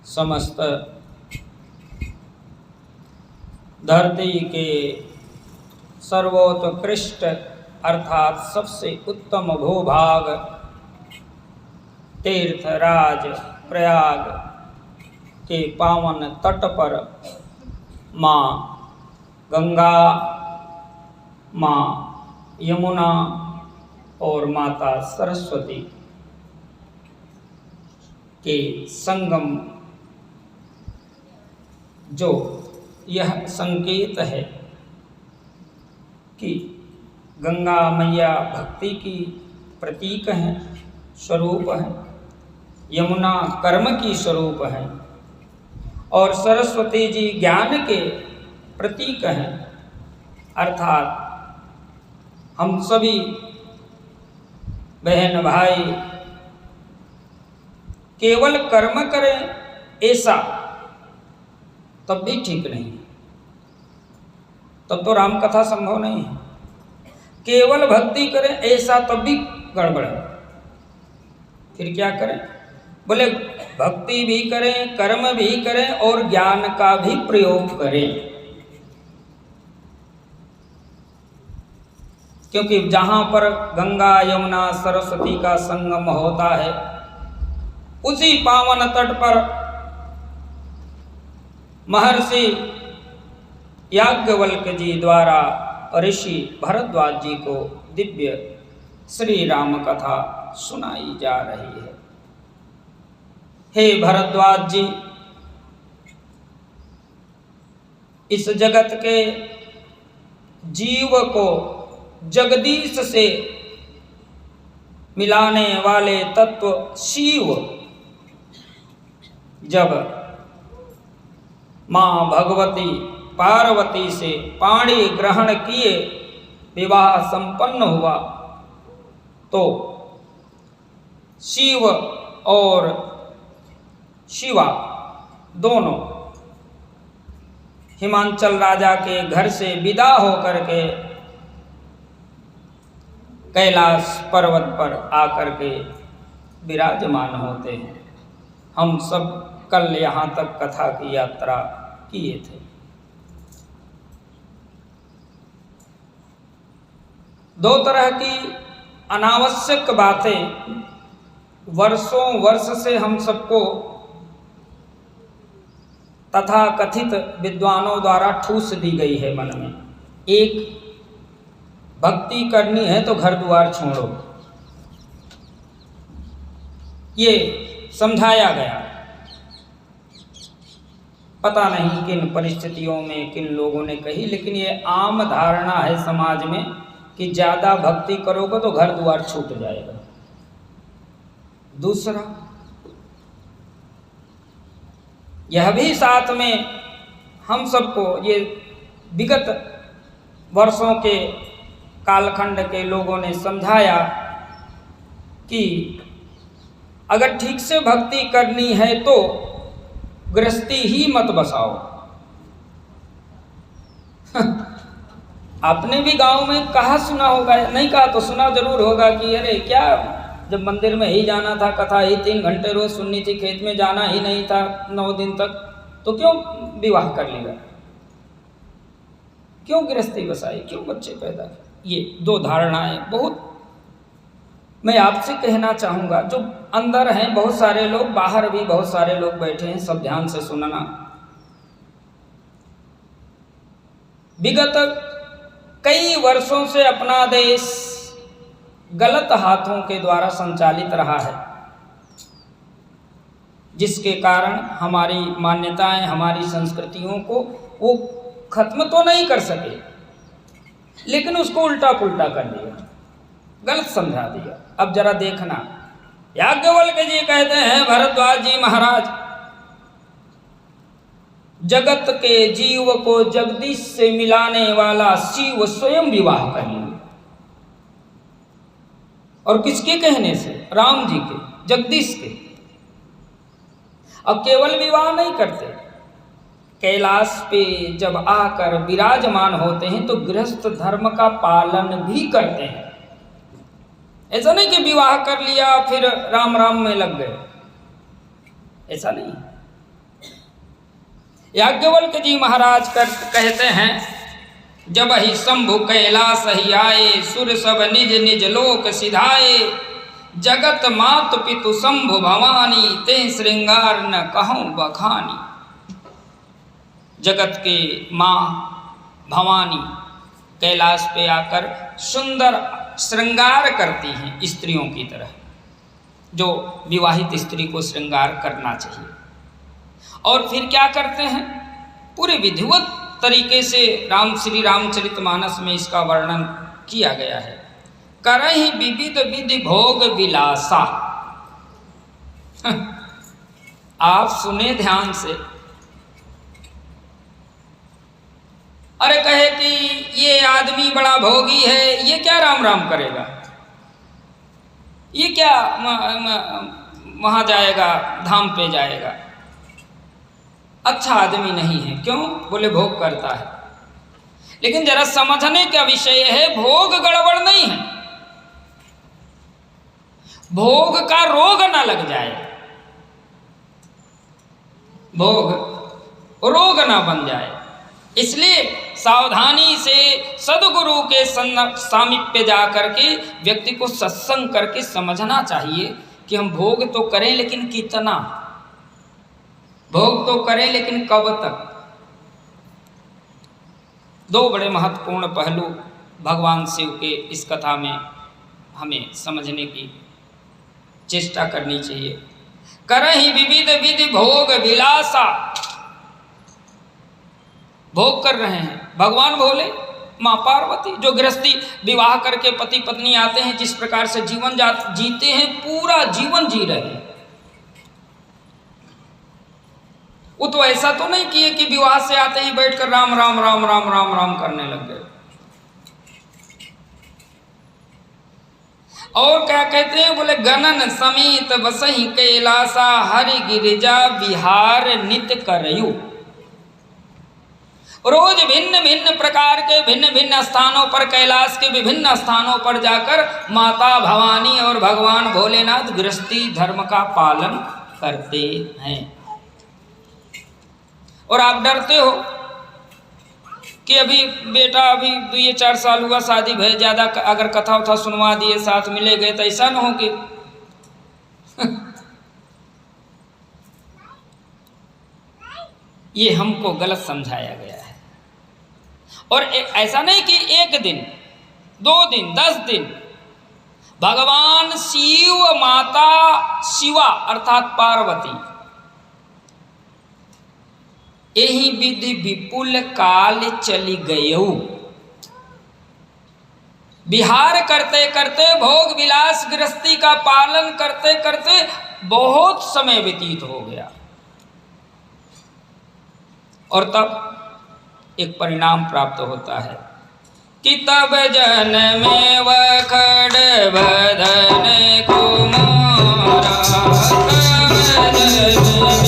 समस्त धरती के सर्वोत्कृष्ट अर्थात सबसे उत्तम भूभाग तीर्थराज प्रयाग के पावन तट पर माँ गंगा, माँ यमुना और माता सरस्वती के संगम, जो यह संकेत है कि गंगा मैया भक्ति की प्रतीक हैं, स्वरूप हैं, यमुना कर्म की स्वरूप हैं और सरस्वती जी ज्ञान के प्रतीक हैं। अर्थात हम सभी बहन भाई केवल कर्म करें ऐसा तब भी ठीक नहीं, तब तो राम कथा संभव नहीं है। केवल भक्ति करें ऐसा तब भी गड़बड़ है। फिर क्या करें? बोले भक्ति भी करें, कर्म भी करें और ज्ञान का भी प्रयोग करें, क्योंकि जहां पर गंगा यमुना सरस्वती का संगम होता है उसी पावन तट पर महर्षि याज्ञवल्क्य जी द्वारा ऋषि भरद्वाज जी को दिव्य श्री राम कथा सुनाई जा रही है। हे भरद्वाज जी, इस जगत के जीव को जगदीश से मिलाने वाले तत्व शिव जब माँ भगवती पार्वती से पाणी ग्रहण किए विवाह संपन्न हुआ तो शिव और शिवा दोनों हिमांचल राजा के घर से विदा होकर के कैलाश पर्वत पर आकर के विराजमान होते हैं। हम सब कल यहाँ तक कथा की यात्रा किए थे। दो तरह की अनावश्यक बातें वर्षों वर्ष से हम सबको तथा कथित विद्वानों द्वारा ठूस दी गई है मन में। एक, भक्ति करनी है तो घर द्वार छोड़ो, ये समझाया गया। पता नहीं किन परिस्थितियों में किन लोगों ने कही, लेकिन ये आम धारणा है समाज में कि ज़्यादा भक्ति करोगे तो घर द्वार छूट जाएगा। दूसरा, यह भी साथ में हम सबको ये विगत वर्षों के कालखंड के लोगों ने समझाया कि अगर ठीक से भक्ति करनी है तो गृहस्थी ही मत बसाओ। आपने भी गांव में कहा सुना होगा, नहीं कहा तो सुना जरूर होगा कि अरे क्या, जब मंदिर में ही जाना था, कथा ही 3 घंटे रोज सुननी थी, खेत में जाना ही नहीं था 9 दिन तक, तो क्यों विवाह कर लिया, क्यों गृहस्थी बसाई, क्यों बच्चे पैदा किए। ये दो धारणाएं बहुत मैं आपसे कहना चाहूँगा। जो अंदर हैं बहुत सारे लोग, बाहर भी बहुत सारे लोग बैठे हैं, सब ध्यान से सुनना। विगत कई वर्षों से अपना देश गलत हाथों के द्वारा संचालित रहा है, जिसके कारण हमारी मान्यताएं, हमारी संस्कृतियों को वो खत्म तो नहीं कर सके, लेकिन उसको उल्टा पुल्टा कर दिया, गलत समझा दिया। अब जरा देखना, याज्ञवल्क्य जी कहते हैं भरद्वाज जी महाराज, जगत के जीव को जगदीश से मिलाने वाला शिव स्वयं विवाह कर लिए। और किसके कहने से? राम जी के, जगदीश के। अब केवल विवाह नहीं करते, कैलाश पे जब आकर विराजमान होते हैं तो गृहस्थ धर्म का पालन भी करते हैं। ऐसा नहीं कि विवाह कर लिया फिर राम राम में लग गए, ऐसा नहीं। याज्ञवल्क्य जी महाराज कहते हैं, जब ही शंभु कैलास ही आए, सुर सब निज निज लोक सिधाए, जगत मातु पितु शंभु भवानी, ते श्रृंगार न कहूँ बखानी। जगत के माँ भवानी कैलाश पे आकर सुंदर श्रृंगार करती हैं, स्त्रियों की तरह, जो विवाहित स्त्री को श्रृंगार करना चाहिए। और फिर क्या करते हैं, पूरे विधिवत तरीके से श्री रामचरितमानस में इसका वर्णन किया गया है। करहि विविध विधि भोग विलासा। आप सुने ध्यान से। अरे कहे कि ये आदमी बड़ा भोगी है, ये क्या राम राम करेगा, ये क्या वहां जाएगा, धाम पे जाएगा, अच्छा आदमी नहीं है। क्यों? बोले भोग करता है। लेकिन जरा समझने का विषय है, भोग गड़बड़ नहीं है, भोग का रोग ना लग जाए, भोग रोग ना बन जाए। इसलिए सावधानी से सदगुरु के सामीप्य जाकर के व्यक्ति को सत्संग करके समझना चाहिए कि हम भोग तो करें, लेकिन कितना भोग तो करें, लेकिन कब तक। दो बड़े महत्वपूर्ण पहलू भगवान शिव के इस कथा में हमें समझने की चेष्टा करनी चाहिए। करहि विविध विधि भोग विलासा, भोग कर रहे हैं भगवान भोले, माँ पार्वती, जो गृहस्थी विवाह करके पति पत्नी आते हैं, जिस प्रकार से जीवन जीते हैं, पूरा जीवन जी रहे हैं। वो तो ऐसा तो नहीं किए कि विवाह से आते ही बैठकर राम राम राम राम राम राम करने लग गए। और क्या कहते हैं, बोले गणन समेत बसहि कैलासा, हरि गिरिजा विहार नित करयु। रोज भिन्न भिन्न प्रकार के भिन्न भिन्न स्थानों पर, कैलाश के विभिन्न स्थानों पर जाकर माता भवानी और भगवान भोलेनाथ गृहस्थी धर्म का पालन करते हैं। और आप डरते हो कि अभी बेटा अभी 2-4 साल हुआ, शादी भय, ज़्यादा अगर कथा उथा सुनवा दिए, साथ मिले गए, तो ऐसा न हो कि ये हमको गलत समझाया गया है। और ऐसा नहीं कि 1 दिन 2 दिन 10 दिन, भगवान शिव माता शिवा अर्थात पार्वती यही विधि विपुल काल चली गयऊ। विहार करते करते, भोग विलास गृहस्थी का पालन करते करते बहुत समय व्यतीत हो गया, और तब एक परिणाम प्राप्त होता है कि तब जन में वखड़ बदन कुमारा, तब जन में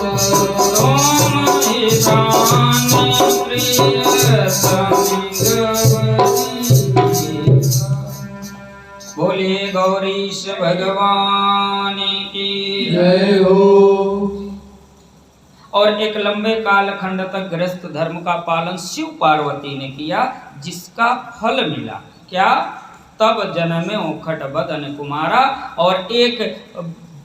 तुम ही प्राण प्रिय बोलिए गौरीश भगवान की जय हो। और एक लंबे कालखंड तक गृहस्थ धर्म का पालन शिव पार्वती ने किया, जिसका फल मिला क्या? तब जन्मे ओखट बदन कुमारा, और एक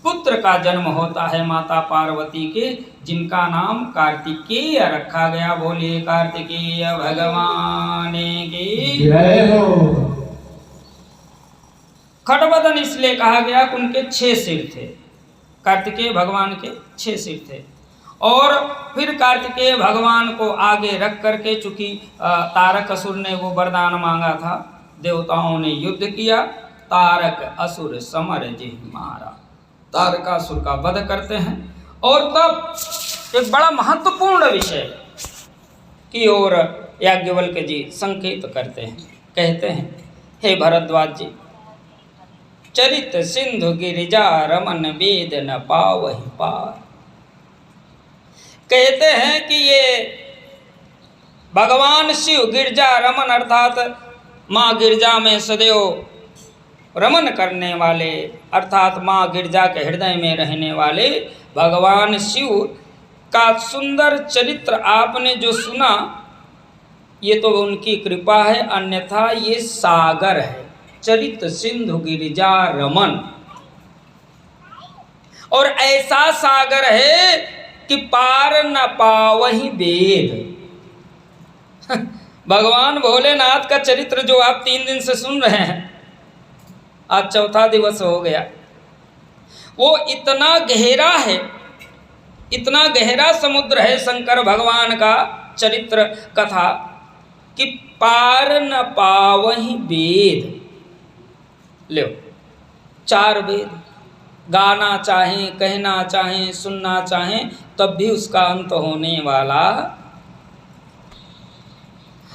पुत्र का जन्म होता है माता पार्वती के, जिनका नाम कार्तिकेय रखा गया। बोलिए कार्तिकेय भगवान की जय हो। खटबदन इसलिए कहा गया कि उनके 6 सिर थे। कार्तिकेय भगवान के 6 सिर थे। और फिर कार्तिकेय भगवान को आगे रख करके, चूंकि तारक असुर ने वो वरदान मांगा था, देवताओं ने युद्ध किया, तारक असुर समर जिहि मारा, तारकासुर का वध करते हैं। और तब एक बड़ा महत्वपूर्ण विषय की ओर याज्ञवल्क्य जी संकेत करते हैं, कहते हैं, हे भरद्वाज जी, चरित सिंधु गिरिजा रमन वेद न पावहि पार। कहते हैं कि ये भगवान शिव गिरजा रमन अर्थात माँ गिरजा में सदैव रमन करने वाले, अर्थात माँ गिरजा के हृदय में रहने वाले भगवान शिव का सुंदर चरित्र आपने जो सुना, ये तो उनकी कृपा है, अन्यथा ये सागर है। चरित सिंधु गिरिजा रमन, और ऐसा सागर है कि पार न पावहि वेद। भगवान भोलेनाथ का चरित्र जो आप 3 दिन से सुन रहे हैं, आज 4था दिवस हो गया, वो इतना गहरा है, इतना गहरा समुद्र है शंकर भगवान का चरित्र कथा कि पार न पावहि वेद। लो 4 वेद, गाना चाहें, कहना चाहें, सुनना चाहें, तब भी उसका अंत होने वाला।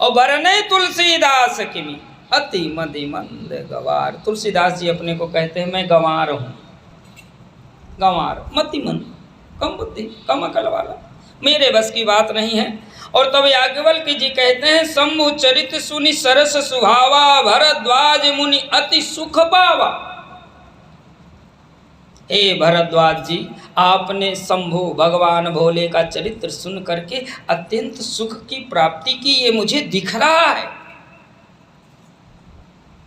और वरने तुलसीदास किमी अति मति मंद गवार। तुलसीदास जी अपने को कहते हैं, मैं गंवार हूँ, गंवार, मति मंद, कम बुद्धि, कम अकल वाला, मेरे बस की बात नहीं है। और तब याज्ञवल्क्य जी कहते हैं, शंभु चरित सुनि सरस सुभावा, भरद्वाज मुनि अति सुख पावा। हे भरद्वाज जी, आपने शंभु भगवान भोले का चरित्र सुन करके अत्यंत सुख की प्राप्ति की, ये मुझे दिख रहा है।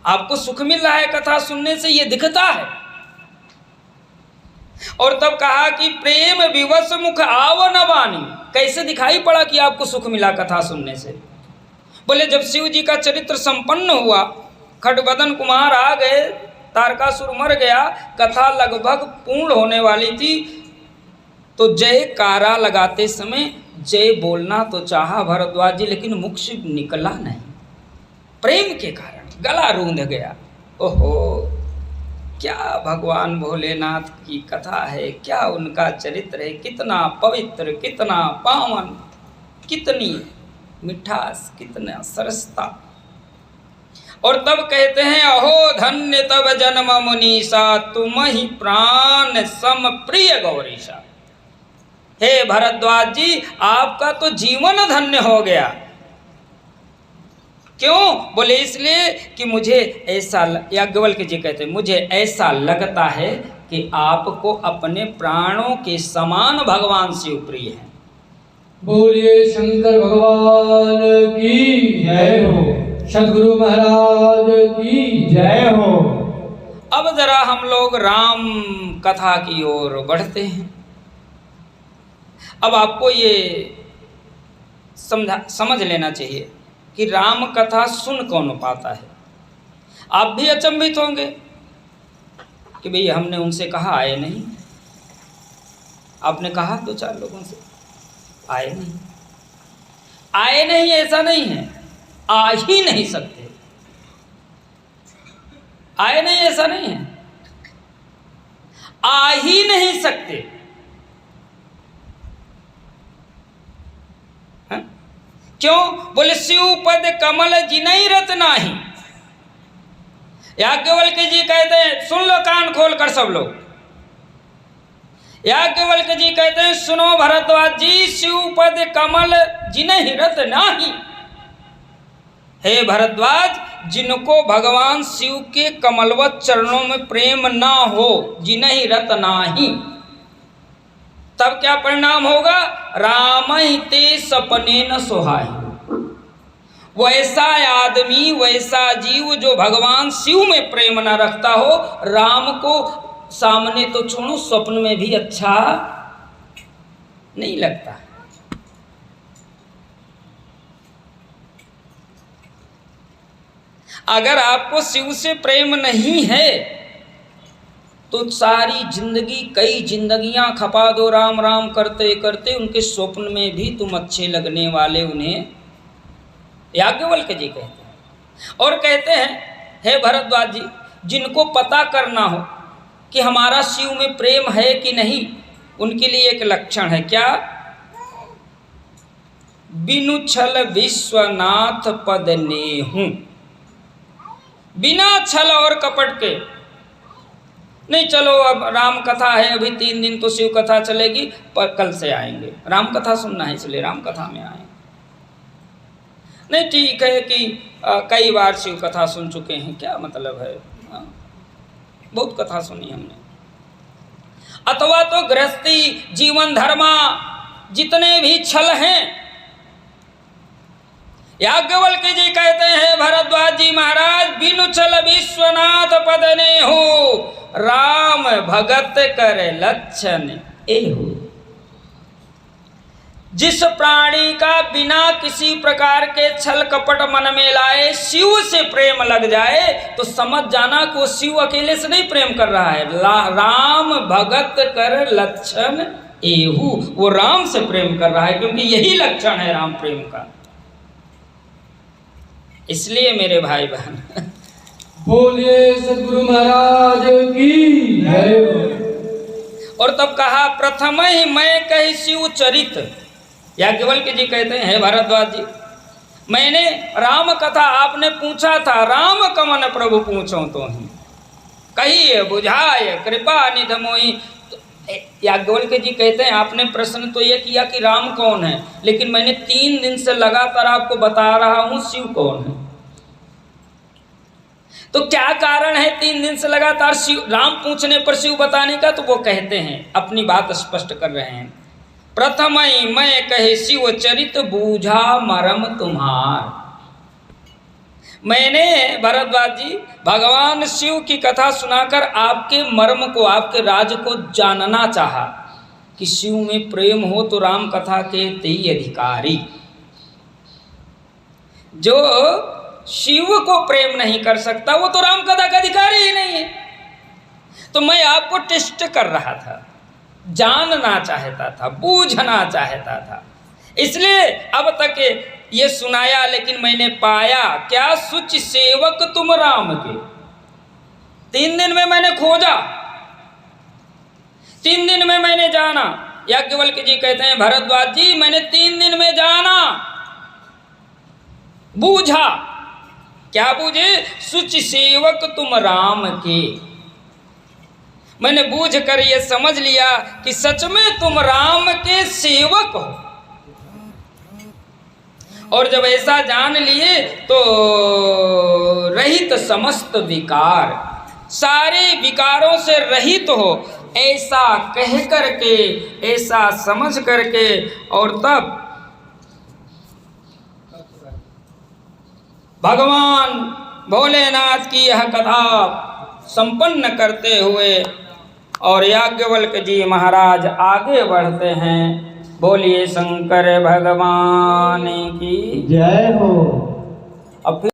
आपको सुख मिल रहा है कथा सुनने से, ये दिखता है। और तब कहा कि प्रेम विवश मुख आवन वाणी। कैसे दिखाई पड़ा कि आपको सुख मिला कथा सुनने से? बोले जब शिव जी का चरित्र संपन्न हुआ, खटबदन कुमार आ गए, तारकासुर मर गया, कथा लगभग पूर्ण होने वाली थी, तो जय कारा लगाते समय जय बोलना तो चाहा भरद्वाज जी, लेकिन मुख से निकला नहीं, प्रेम के कारण गला रूंध गया। ओहो, क्या भगवान भोलेनाथ की कथा है, क्या उनका चरित्र है, कितना पवित्र, कितना पावन, कितनी मिठास, कितना सरसता। और तब कहते हैं, अहो धन्य तब जन्म मुनीसा, तुम ही प्राण सम प्रिय गौरीशा। हे भरद्वाज जी, आपका तो जीवन धन्य हो गया। क्यों? बोले इसलिए कि मुझे ऐसा, याज्ञवल्क्य जी कहते हैं, मुझे ऐसा लगता है कि आपको अपने प्राणों के समान भगवान शिव प्रिय हैं। बोलिए शंकर भगवान की जय हो, सद्गुरु महाराज की जय हो। अब जरा हम लोग राम कथा की ओर बढ़ते हैं। अब आपको ये समझ लेना चाहिए कि राम कथा सुन कौन पाता है। आप भी अचंभित होंगे कि भाई हमने उनसे कहा आए नहीं, आपने कहा 2-4 लोगों से, आए नहीं, आए नहीं, ऐसा नहीं है, आ ही नहीं सकते, आए नहीं ऐसा नहीं है, आ ही नहीं सकते। क्यों? बोले शिव पद कमल जिनई रत नाही। याज्ञवल्क्य जी कहते हैं, सुन लो कान खोल कर सब लोग, याज्ञवल्क्य जी कहते हैं, सुनो भरद्वाज जी, शिवपद कमल जिन्हि रत नाही। हे भरद्वाज, जिनको भगवान शिव के कमलवत चरणों में प्रेम ना हो, जिन्हि रत नाही, तब क्या परिणाम होगा? राम ही ते सपने न सोहाय। वैसा आदमी, वैसा जीव जो भगवान शिव में प्रेम न रखता हो, राम को सामने तो छोड़ो, स्वप्न में भी अच्छा नहीं लगता। अगर आपको शिव से प्रेम नहीं है तो सारी जिंदगी, कई जिंदगियां खपा दो राम राम करते करते, उनके स्वप्न में भी तुम अच्छे लगने वाले उन्हें याज्ञवल्क्य जी कहते हैं। और कहते हैं, हे भरद्वाज जी, जिनको पता करना हो कि हमारा शिव में प्रेम है कि नहीं, उनके लिए एक लक्षण है। क्या? बिनु छल विश्वनाथ पद नेहूं। बिना छल और कपट के नहीं, चलो अब राम कथा है, अभी 3 दिन तो शिव कथा चलेगी, पर कल से आएंगे, राम कथा सुनना है इसलिए राम कथा में आए। नहीं, ठीक है कि कई बार शिव कथा सुन चुके हैं, क्या मतलब है, बहुत कथा सुनी हमने। अथवा तो गृहस्थी जीवन धर्मा जितने भी छल हैं, याज्ञवल्क्य जी कहते हैं, भरद्वाज जी महाराज, बिनु छल विश्वनाथ पद नेहूं, राम भगत कर लक्षण एहू। जिस प्राणी का बिना किसी प्रकार के छल कपट मन में लाए शिव से प्रेम लग जाए, तो समझ जाना कि वो शिव अकेले से नहीं प्रेम कर रहा है, राम भगत कर लक्षण एहू, वो राम से प्रेम कर रहा है, क्योंकि यही लक्षण है राम प्रेम का। इसलिए मेरे भाई बहन, बोलिए सद्गुरु महाराज की जय। और तब कहा, प्रथम ही मैं कही शिव चरित। याज्ञवल्क्य जी कहते हैं, हे भरद्वाज जी, मैंने राम कथा, आपने पूछा था, राम कमन प्रभु पूछो तो ही कहिए बुझाए कृपा निध मोहि। याज्ञवल्क्य जी कहते हैं, आपने प्रश्न तो ये किया कि राम कौन है, लेकिन मैंने 3 दिन से लगातार आपको बता रहा हूं शिव कौन है। तो क्या कारण है 3 दिन से लगातार शिव, राम पूछने पर शिव बताने का? तो वो कहते हैं, अपनी बात स्पष्ट कर रहे हैं, प्रथम ही मैं कहे शिव चरित बूझा मरम तुम्हार। मैंने भरद्वाज जी भगवान शिव की कथा सुनाकर आपके मर्म को, आपके राज को जानना चाहा कि शिव में प्रेम हो तो राम कथा के तेई अधिकारी। जो शिव को प्रेम नहीं कर सकता वो तो राम कथा का अधिकारी ही नहीं है। तो मैं आपको टेस्ट कर रहा था, जानना चाहता था, बूझना चाहता था, इसलिए अब तक ये सुनाया। लेकिन मैंने पाया क्या, सुच सेवक तुम राम के। 3 दिन में मैंने खोजा, 3 दिन में मैंने जाना। याज्ञवल्क्य जी कहते हैं, भरद्वाज जी मैंने 3 दिन में जाना, बूझा। क्या बूझे? सुच सेवक तुम राम के। मैंने बूझ कर ये समझ लिया कि सच में तुम राम के सेवक हो। और जब ऐसा जान लिए तो रहित समस्त विकार, सारे विकारों से रहित हो, ऐसा कह करके, ऐसा समझ करके, और तब भगवान भोलेनाथ की यह कथा संपन्न करते हुए और याज्ञवल्क्य जी महाराज आगे बढ़ते हैं। बोलिए शंकर भगवान की जय हो। अब